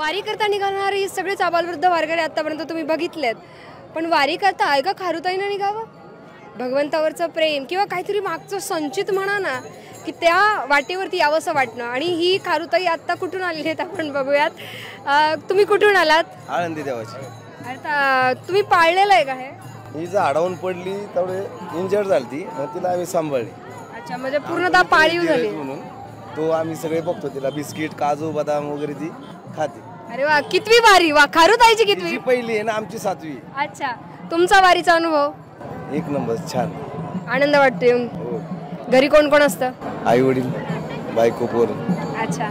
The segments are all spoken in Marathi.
वारी करता निघाणारी सगळेच आबालवृद्ध वारकरी आतापर्यंत तुम्ही बघितलेत, पण वारी करता आहे का खारुताईनं निघावं? भगवंतावरचं प्रेम किंवा काहीतरी मागचं संचित म्हणा ना, की त्या वाटेवरती यावंसं वाटणं. आणि ही खारुताई आत्ता कुठून आलेली आहेत आपण बघूयात. तुम्ही कुठून आलात? आळंदी देवाची. आता तुम्ही पाळलेलं आहे का हे? ही जर आडवून पडली तेवढे इंजर्ड झाली ती, मग तिला आम्ही सांभाळली. अच्छा, म्हणजे पूर्णतः पाळीव झाली म्हणून तो आम्ही सगळे बघतो, तिला बिस्किट काजू बदाम वगैरे ती खाते. अरे वा, कितवी वारी? वा, खारुताईची कितवी? पहिली आहे ना, आमची 7वी. अच्छा, तुमचा वारीचा अनुभव? एक नंबर, छान आनंद वाटतो येऊन. घरी कोण कोण असतं? आई वडील, बायको, पोर. अच्छा,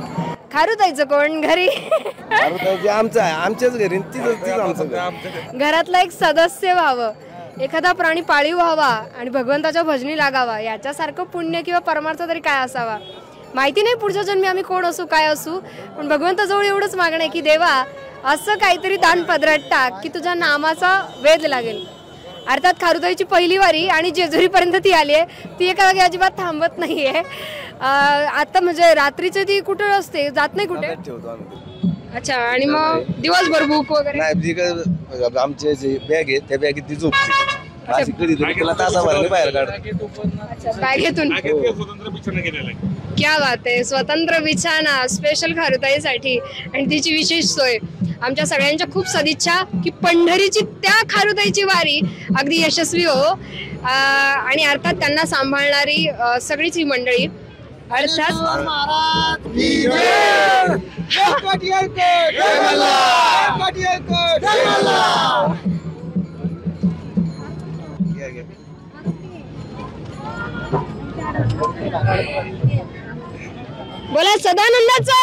खारुताईचं कोण घरी? खारुताईची आमचं आहे, आमच्याच घरी. आमचं घरातला एक सदस्य व्हावं, एखादा प्राणी पाळीव व्हावा आणि भगवंताच्या भजनी लागावा, याच्यासारखं पुण्य किंवा परमार्थ तरी काय असावा. माहिती नाही पुढच्या जन्मी आम्ही कोण असू काय असू, पण भगवंताजवळ एवढंच मागणं आहे की देवा असं काहीतरी दान पदरात टाक की तुझ्या नामाचा वेध लागेल. अर्थात खारुताईची पहिली वारी आणि जेजुरीपर्यंत ती आली आहे, ती एका जागी अजिबात थांबत नाहीये. आता म्हणजे रात्रीची ती कुठे असते, जात नाही कुठे? अच्छा, आणि मग दिवसभर भूक वगैरे नाही? आमचे जे बॅग आहे त्या बॅगेत ती झोपते. बाहेर काढतो बॅगेतून. क्या बात आहे, स्वतंत्र बिछाना स्पेशल खारुताईसाठी आणि तिची विशेष सोय. आमच्या सगळ्यांच्या खूप सदिच्छा की पंढरीची त्या खारुताईची वारी अगदी यशस्वी हो. आणि अर्थात त्यांना सांभाळणारी सगळीच ही मंडळी. अर्थात बोला सदानंदाचा.